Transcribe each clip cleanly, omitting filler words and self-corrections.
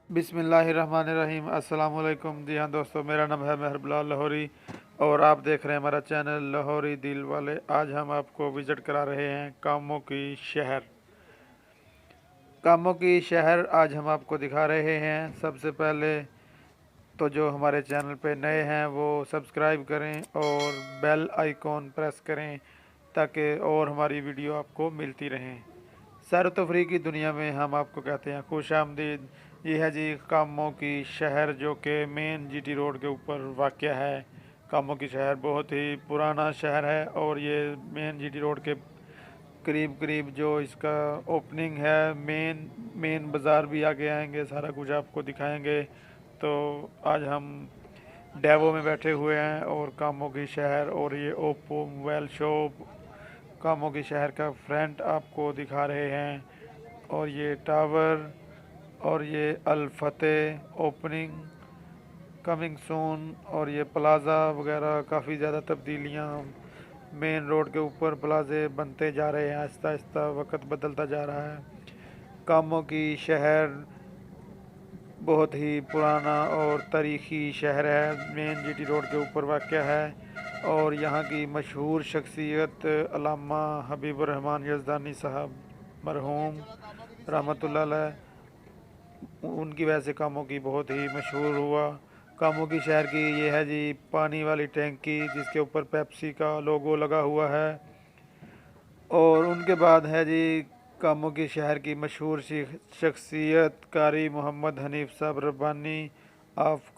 बिस्मिल्लाहिर्रहमानिर्रहीम। अस्सलाम वालेकुम। जी हाँ दोस्तों, मेरा नाम है मेहर बिलाल लाहौरी और आप देख रहे हैं हमारा चैनल लाहौरी दिल वाले। आज हम आपको विज़िट करा रहे हैं कामों की शहर। कामों की शहर आज हम आपको दिखा रहे हैं। सबसे पहले तो जो हमारे चैनल पे नए हैं वो सब्सक्राइब करें और बेल आइकॉन प्रेस करें ताकि और हमारी वीडियो आपको मिलती रहें। सैर तफरी की दुनिया में हम आपको कहते हैं खुश आमदीद। ये है जी कामों की शहर, जो कि मेन जीटी रोड के ऊपर वाक़ है। कामों की शहर बहुत ही पुराना शहर है और ये मेन जीटी रोड के करीब करीब जो इसका ओपनिंग है। मेन मेन बाज़ार भी आगे आएंगे, सारा कुछ आपको दिखाएंगे। तो आज हम डेवो में बैठे हुए हैं और कामों की शहर और ये ओप्पो मोबाइल शॉप कामों की शहर का फ्रंट आपको दिखा रहे हैं। और ये टावर और ये अल फतेह ओपनिंग कमिंग सून और ये प्लाज़ा वगैरह काफ़ी ज़्यादा तब्दीलियाँ मेन रोड के ऊपर प्लाजे बनते जा रहे हैं। आहिस्ता आहिस्ता वक्त बदलता जा रहा है। कामों की शहर बहुत ही पुराना और तारीख़ी शहर है, मेन जीटी रोड के ऊपर वाक़ है। और यहाँ की मशहूर शख्सियत अल्लामा हबीबुर रहमान यज़दानी साहब मरहूम रहमतुल्लाह अलैह, उनकी वजह से कामों की बहुत ही मशहूर हुआ। कामों की शहर की ये है जी पानी वाली टैंकी जिसके ऊपर पेप्सी का लोगो लगा हुआ है। और उनके बाद है जी कामों की शहर की मशहूर शख्सियत कारी मोहम्मद हनीफ साहब रब्बानी ऑफ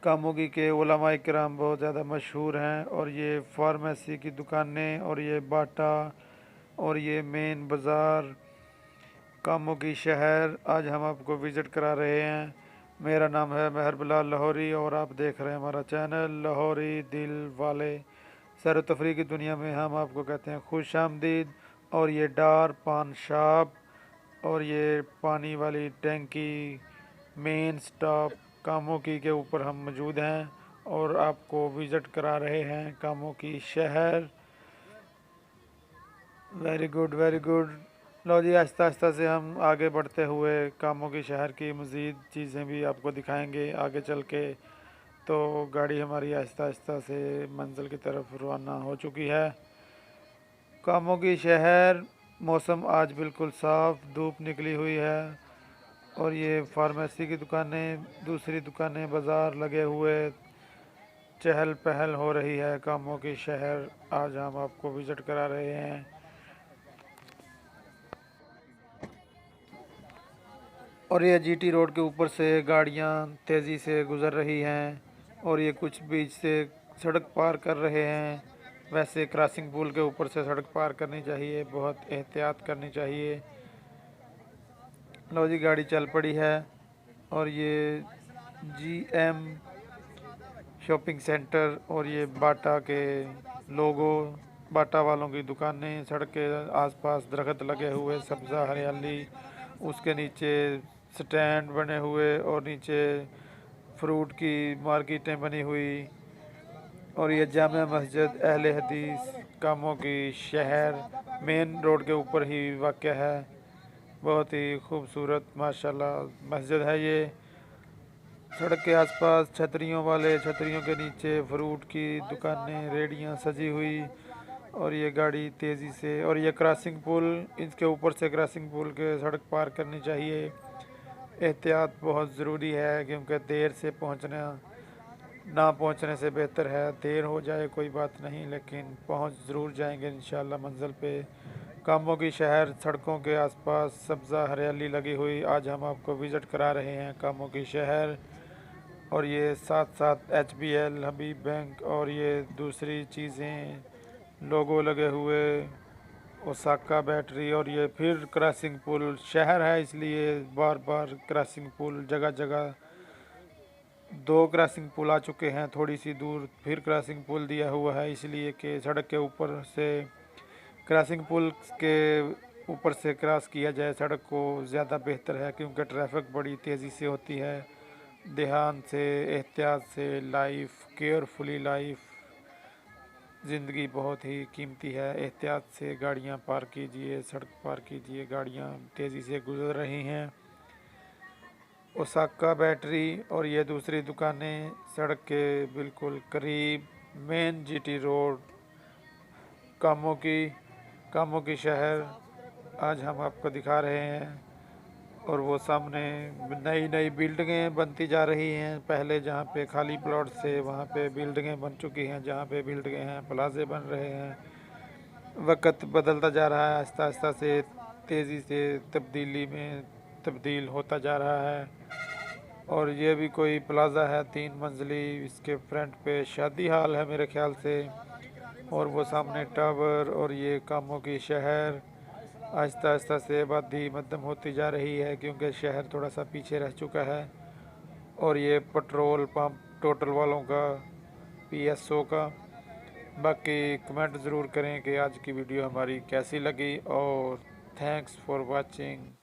कामोगी के उलमा इकराम बहुत ज़्यादा मशहूर हैं। और ये फार्मेसी की दुकानें और ये बाटा और ये मेन बाज़ार कामों की शहर आज हम आपको विज़िट करा रहे हैं। मेरा नाम है मेहर बिलाल लाहौरी और आप देख रहे हैं हमारा चैनल लाहौरी दिल वाले। सैर तफरी की दुनिया में हम आपको कहते हैं खुश आमदीद। और ये डार पान शॉप और ये पानी वाली टैंकी मेन स्टॉप कामों की के ऊपर हम मौजूद हैं और आपको विज़िट करा रहे हैं कामों की शहर। Very good, very good. लो जी, आहिस्ता आहिस्ता से हम आगे बढ़ते हुए कामों की शहर की मज़ीद चीज़ें भी आपको दिखाएंगे आगे चल के। तो गाड़ी हमारी आहिस्ता आहिस्ता से मंजिल की तरफ रवाना हो चुकी है। कामों की शहर मौसम आज बिल्कुल साफ़, धूप निकली हुई है। और ये फार्मेसी की दुकानें, दूसरी दुकानें, बाज़ार लगे हुए, चहल पहल हो रही है। कामों की शहर आज हम आपको विज़िट करा रहे हैं। और ये जीटी रोड के ऊपर से गाड़ियाँ तेज़ी से गुज़र रही हैं और ये कुछ बीच से सड़क पार कर रहे हैं। वैसे क्रॉसिंग पुल के ऊपर से सड़क पार करनी चाहिए, बहुत एहतियात करनी चाहिए। लो जी, गाड़ी चल पड़ी है। और ये जीएम शॉपिंग सेंटर और ये बाटा के लोगो, बाटा वालों की दुकानें, सड़क के आसपास दरख्त लगे हुए, सब्ज़ा हरियाली, उसके नीचे स्टैंड बने हुए और नीचे फ्रूट की मार्केटें बनी हुई। और ये जामा मस्जिद अहले हदीस कामों की शहर मेन रोड के ऊपर ही वाक़ है। बहुत ही खूबसूरत माशाल्लाह मस्जिद है ये। सड़क के आसपास छतरियों वाले, छतरियों के नीचे फ्रूट की दुकानें, रेहड़ियाँ सजी हुई। और ये गाड़ी तेज़ी से, और ये क्रॉसिंग पुल, इसके ऊपर से क्रॉसिंग पुल के सड़क पार करनी चाहिए। एहतियात बहुत ज़रूरी है क्योंकि देर से पहुंचना, ना पहुंचने से बेहतर है देर हो जाए कोई बात नहीं, लेकिन पहुंच ज़रूर जाएंगे इंशाल्लाह मंजिल पे। कामों की शहर, सड़कों के आसपास सब्ज़ा हरियाली लगी हुई, आज हम आपको विज़िट करा रहे हैं कामों की शहर। और ये साथ साथ HBL हबीब बैंक और ये दूसरी चीज़ें, लोगो लगे हुए, ओसाका बैटरी। और ये फिर क्रॉसिंग पुल, शहर है इसलिए बार बार क्रॉसिंग पुल जगह जगह, दो क्रॉसिंग पुल आ चुके हैं, थोड़ी सी दूर फिर क्रॉसिंग पुल दिया हुआ है इसलिए कि सड़क के ऊपर से क्रॉसिंग पुल के ऊपर से क्रॉस किया जाए सड़क को, ज़्यादा बेहतर है क्योंकि ट्रैफिक बड़ी तेज़ी से होती है। ध्यान से, एहतियात से, लाइफ केयरफुली लाइफ, ज़िंदगी बहुत ही कीमती है। एहतियात से गाड़ियाँ पार कीजिए, सड़क पार कीजिए, गाड़ियाँ तेज़ी से गुजर रही हैं। Osaka battery. और ये दूसरी दुकानें सड़क के बिल्कुल करीब मेन जीटी रोड कामों की शहर आज हम आपको दिखा रहे हैं। और वो सामने नई नई बिल्डिंगें बनती जा रही हैं। पहले जहाँ पे खाली प्लॉट थे वहाँ पे बिल्डिंगें बन चुकी हैं, जहाँ पे बिल्डिंगें हैं प्लाजे बन रहे हैं। वक्त बदलता जा रहा है, आहिस्ता आहिस्ता से तेज़ी से तब्दीली में तब्दील होता जा रहा है। और ये भी कोई प्लाजा है 3 मंजिली, इसके फ्रंट पे शादी हाल है मेरे ख्याल से। और वो सामने टावर और ये कामों की शहर। आहिस्ता आहिस्ता से आबादी मध्यम होती जा रही है क्योंकि शहर थोड़ा सा पीछे रह चुका है। और ये पेट्रोल पंप टोटल वालों का, पीएसओ का। बाकी कमेंट ज़रूर करें कि आज की वीडियो हमारी कैसी लगी। और थैंक्स फॉर वाचिंग।